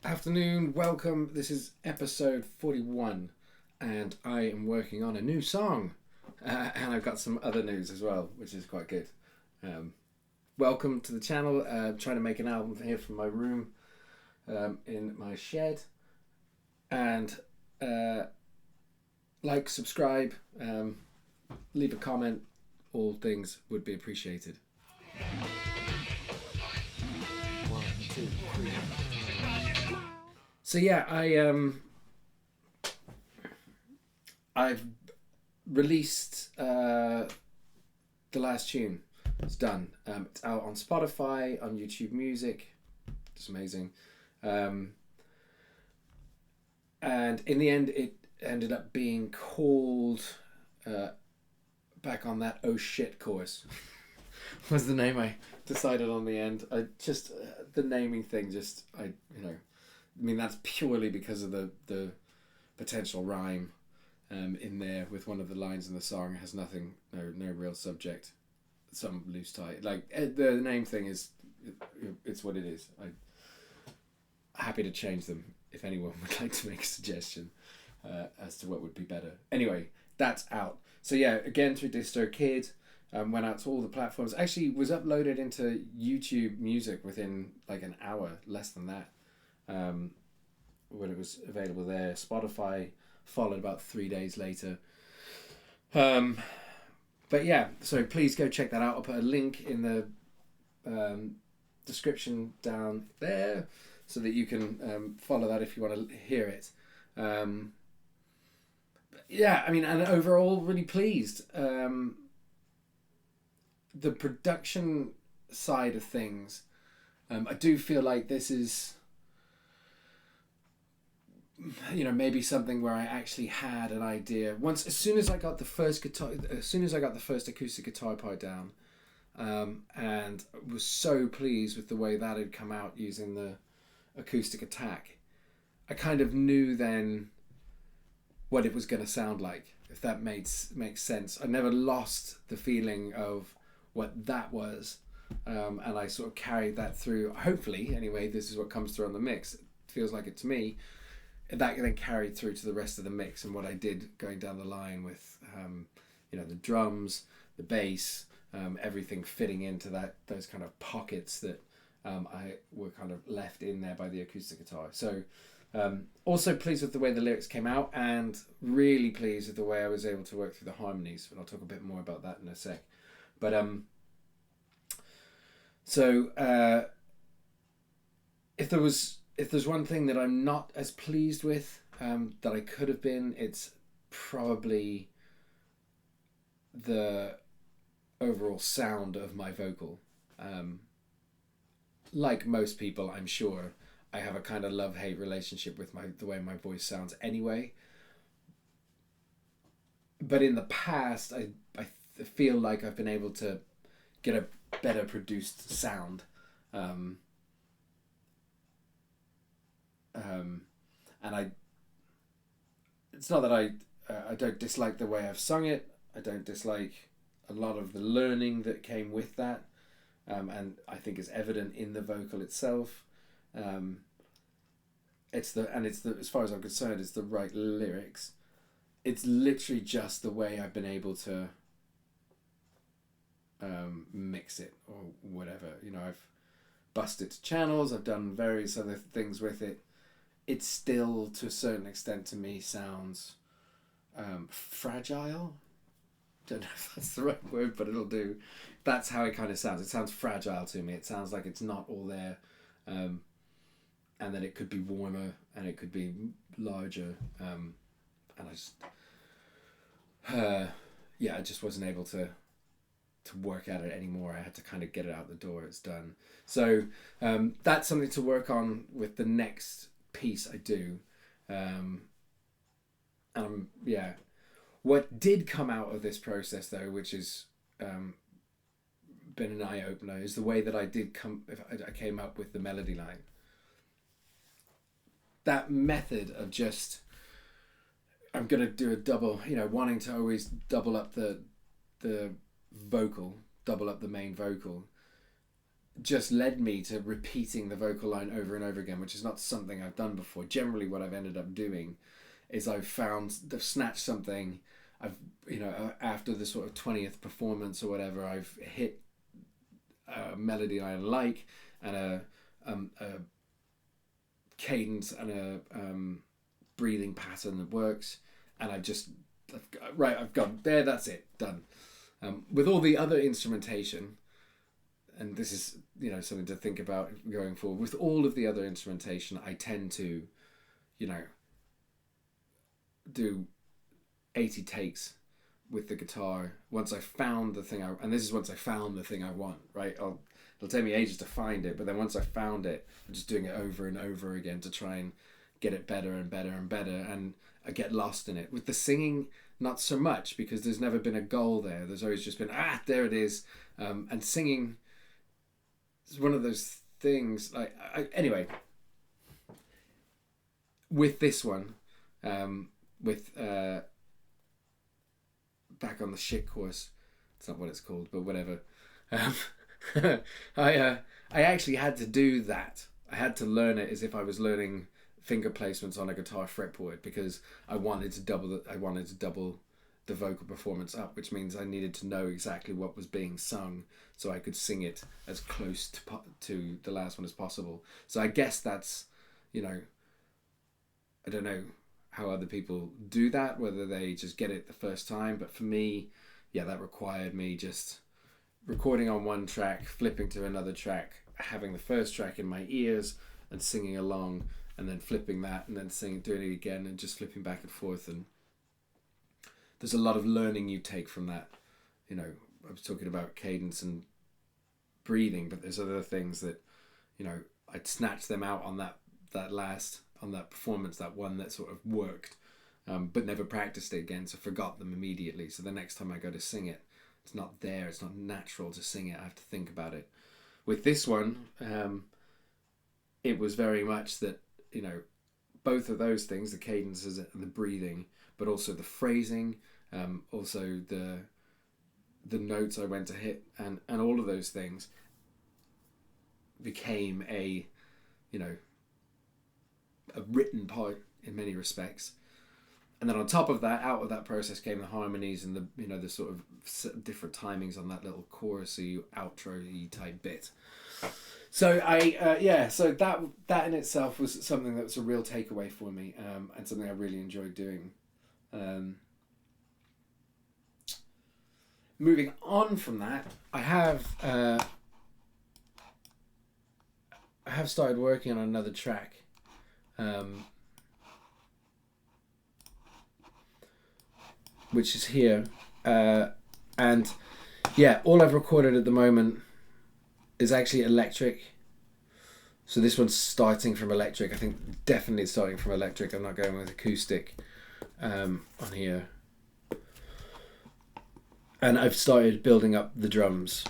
Afternoon, welcome. This is episode 41, and I am working on a new song. And I've got some other news as well, which is quite good. Um, Welcome to the channel. Trying to make an album here from my room in my shed. And like, subscribe, leave a comment. All things would be appreciated. One, two, three. So yeah, I've released the last tune. It's done. It's out on Spotify, on YouTube Music. It's amazing. And in the end, it ended up being called back on that "Oh shit" chorus. Was the name I decided on the end. I just the naming thing. I mean, that's purely because of the potential rhyme in there with one of the lines in the song. It has nothing, no real subject, some loose tie. Like the name thing is, it's what it is. I'm happy to change them if anyone would like to make a suggestion as to what would be better. Anyway, that's out. So yeah, again through DistroKid. Went out to all the platforms. Actually, was uploaded into YouTube Music within like an hour, less than that. When it was available there. Spotify followed about 3 days later. But yeah, so please go check that out. I'll put a link in the description down there so that you can follow that if you want to hear it. Yeah, I mean, and overall, really pleased. The production side of things, I do feel like this is, maybe something where I actually had an idea as soon as I got the first acoustic guitar part down, and was so pleased with the way that had come out using the acoustic attack. I kind of knew then what it was going to sound like, if that makes sense. I never lost the feeling of what that was, and I sort of carried that through. Hopefully, anyway, this is what comes through on the mix. It feels like it to me. That then carried through to the rest of the mix and what I did going down the line with, the drums, the bass, everything fitting into those kind of pockets that I were kind of left in there by the acoustic guitar. So also pleased with the way the lyrics came out, and really pleased with the way I was able to work through the harmonies. And I'll talk a bit more about that in a sec. But if there's one thing that I'm not as pleased with that I could have been, it's probably the overall sound of my vocal. Like most people, I'm sure, I have a kind of love-hate relationship with the way my voice sounds anyway. But in the past, I feel like I've been able to get a better produced sound. And it's not that I don't dislike the way I've sung it. I don't dislike a lot of the learning that came with that, and I think is evident in the vocal itself. It's as far as I'm concerned, it's the right lyrics. It's literally just the way I've been able to mix it or whatever. I've busted channels. I've done various other things with it. It still, to a certain extent, to me, sounds fragile. Don't know if that's the right word, but it'll do. That's how it kind of sounds. It sounds fragile to me. It sounds like it's not all there, and that it could be warmer and it could be larger. And I just wasn't able to work at it anymore. I had to kind of get it out the door. It's done. So that's something to work on with the next piece I do. What did come out of this process, though, which has been an eye-opener, is the way that I came up with the melody line. That method of just, I'm going to do a double, wanting to always double up the vocal, double up the main vocal, just led me to repeating the vocal line over and over again, which is not something I've done before. Generally, what I've ended up doing is I've snatched something. I've, after the sort of 20th performance or whatever, I've hit a melody I like and a cadence and a breathing pattern that works, and I've gone there. That's it, done. With all the other instrumentation, and this is something to think about going forward. With all of the other instrumentation, I tend to, do 80 takes with the guitar once I found the thing and this is once I found the thing I want, right? It'll take me ages to find it, but then once I found it, I'm just doing it over and over again to try and get it better and better and better, and I get lost in it. With the singing, not so much, because there's never been a goal there. There's always just been, there it is. And singing is one of those things, anyway, with this one, with back on the shit course, it's not what it's called, but whatever. I actually had to do that. I had to learn it as if I was learning finger placements on a guitar fretboard, because I wanted to double the vocal performance up, which means I needed to know exactly what was being sung so I could sing it as close to the last one as possible. So I guess that's, I don't know how other people do that, whether they just get it the first time, but for me, that required me just recording on one track, flipping to another track, having the first track in my ears and singing along, and then flipping that and then doing it again and just flipping back and forth. And there's a lot of learning you take from that. I was talking about cadence and breathing, but there's other things that, I'd snatch them out on that performance, that one that sort of worked, but never practiced it again, so forgot them immediately. So the next time I go to sing it, it's not there, it's not natural to sing it, I have to think about it. With this one, it was very much that, both of those things, the cadences and the breathing, but also the phrasing, also the notes I went to hit, and all of those things became a written part in many respects. And then on top of that, out of that process came the harmonies and the sort of different timings on that little chorusy, outro-y type bit. So so that in itself was something that was a real takeaway for me, and something I really enjoyed doing. Moving on from that, I have started working on another track. Which is here, and all I've recorded at the moment is actually electric. So this one's starting from electric. I think definitely it's starting from electric. I'm not going with acoustic on here. And I've started building up the drums,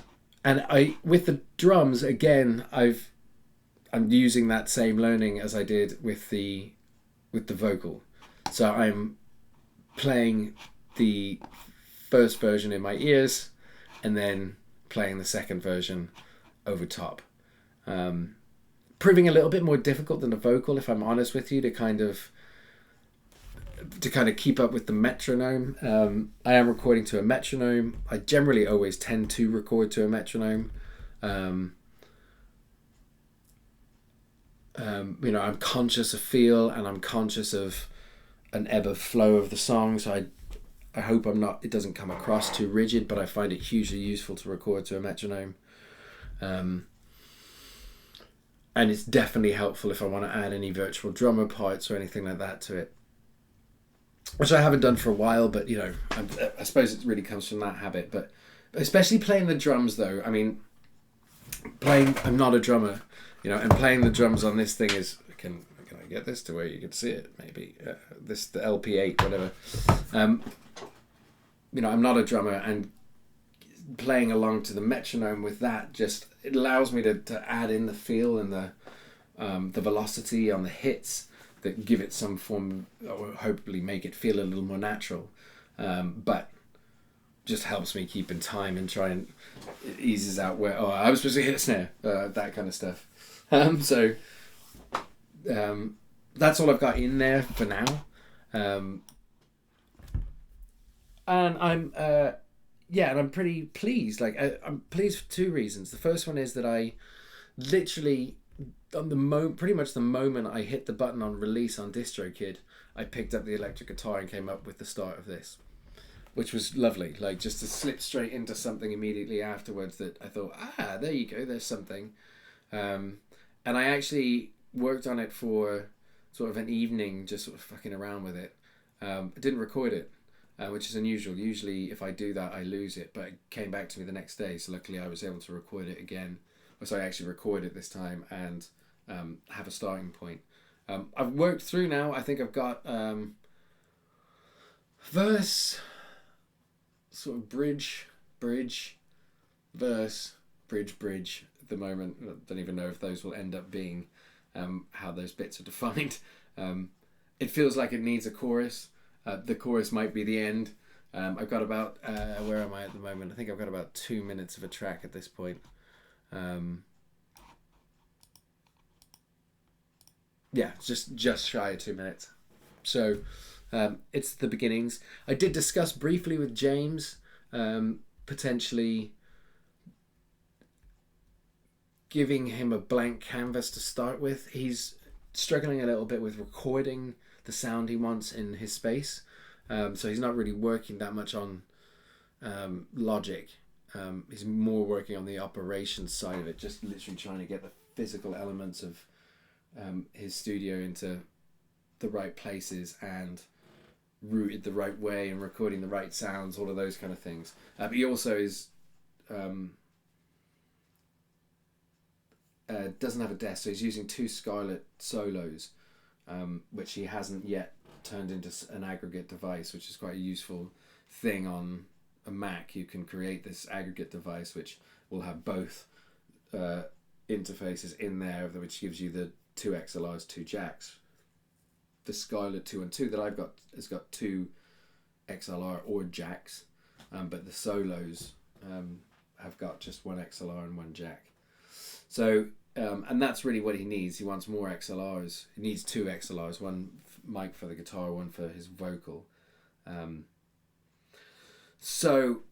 and with the drums again, I'm using that same learning as I did with the vocal. So I'm playing the first version in my ears and then playing the second version over top. Proving a little bit more difficult than the vocal, if I'm honest with you, to kind of keep up with the metronome. I am recording to a metronome. I generally always tend to record to a metronome. I'm conscious of feel, and I'm conscious of an ebb of flow of the song, so I hope it doesn't come across too rigid, but I find it hugely useful to record to a metronome. And it's definitely helpful if I want to add any virtual drummer parts or anything like that to it, which I haven't done for a while, but I suppose it really comes from that habit. But especially playing the drums, though, I mean, I'm not a drummer, and playing the drums on this thing is, can I get this to where you can see it? Maybe the LP8, whatever. I'm not a drummer, and playing along to the metronome with that it allows me to add in the feel and the velocity on the hits that give it some form, or hopefully make it feel a little more natural. But just helps me keep in time and try and it eases out where I was supposed to hit a snare, that kind of stuff. So that's all I've got in there for now, and I'm pretty pleased. Like I'm pleased for two reasons. The first one is that I literally on pretty much the moment I hit the button on release on DistroKid, I picked up the electric guitar and came up with the start of this, which was lovely. Like just to slip straight into something immediately afterwards that I thought, there you go, there's something. And I actually worked on it for sort of an evening, just sort of fucking around with it. I didn't record it, which is unusual. Usually if I do that, I lose it, but it came back to me the next day. So luckily I was able to record it again. So I actually record it this time and have a starting point. I've worked through now. I think I've got verse, sort of bridge, verse, bridge at the moment. I don't even know if those will end up being how those bits are defined. It feels like it needs a chorus. The chorus might be the end. I've got about, where am I at the moment? I think I've got about 2 minutes of a track at this point. Just shy of 2 minutes. So it's the beginnings. I did discuss briefly with James potentially giving him a blank canvas to start with. He's struggling a little bit with recording the sound he wants in his space. So he's not really working that much on Logic. He's more working on the operations side of it, just literally trying to get the physical elements of his studio into the right places and rooted the right way and recording the right sounds, all of those kind of things. But he also is doesn't have a desk, so he's using 2 Scarlett Solos, which he hasn't yet turned into an aggregate device, which is quite a useful thing on a Mac. You can create this aggregate device which will have both interfaces in there, which gives you the 2 XLRs, 2 jacks. The Scarlett 212 that I've got has got 2 XLR or jacks, but the Solos have got just 1 XLR and 1 jack. So and that's really what he needs. He wants more XLRs. He needs 2 XLRs, one mic for the guitar, one for his vocal. So,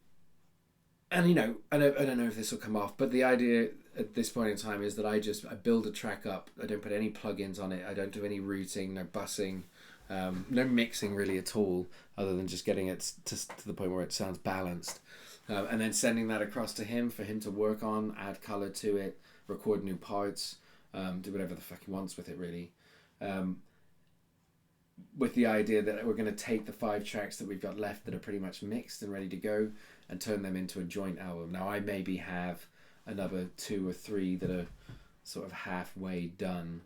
and you know, I don't know if this will come off, but the idea at this point in time is that I build a track up. I don't put any plugins on it. I don't do any routing, no bussing, no mixing really at all, other than just getting it to the point where it sounds balanced. And then sending that across to him for him to work on, add color to it, record new parts, do whatever the fuck he wants with it really. With the idea that we're going to take the 5 tracks that we've got left that are pretty much mixed and ready to go and turn them into a joint album. Now I maybe have another 2 or 3 that are sort of halfway done,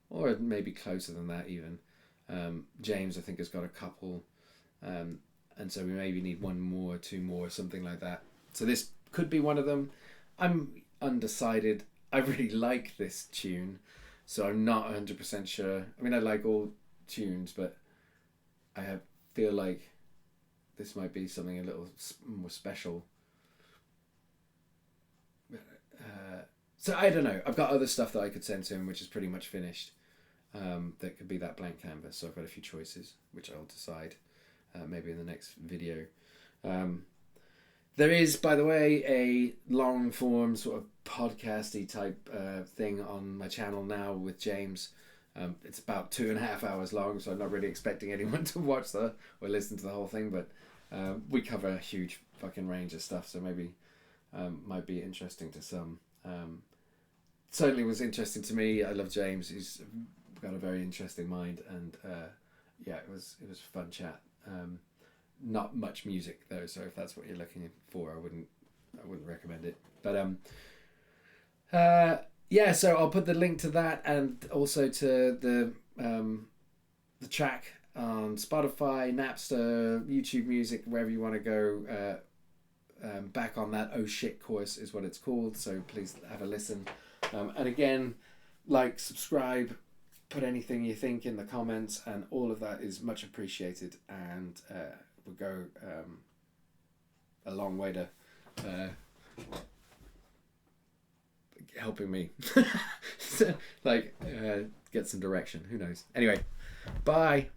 or maybe closer than that even. James I think has got a couple, and so we maybe need 1 more, 2 more, something like that. So this could be one of them. I'm undecided. I really like this tune, so I'm not 100% sure. I mean, I like all tunes, but I feel like this might be something a little more special. So I don't know. I've got other stuff that I could send to him, which is pretty much finished. That could be that blank canvas. So I've got a few choices, which I'll decide maybe in the next video. There is, by the way, a long form sort of podcasty type thing on my channel now with James. It's about 2.5 hours long, so I'm not really expecting anyone to watch or listen to the whole thing, but we cover a huge fucking range of stuff, so maybe might be interesting to some. Certainly was interesting to me. I love James. He's got a very interesting mind, and it was a fun chat. Not much music though, so if that's what you're looking for, I wouldn't recommend it. But so I'll put the link to that and also to the track on Spotify, Napster, YouTube Music, wherever you want to go. Back on that Oh Shit course is what it's called, so please have a listen. And again, like, subscribe, put anything you think in the comments, and all of that is much appreciated. And we'll go a long way to helping me like get some direction. Who knows? Anyway, bye.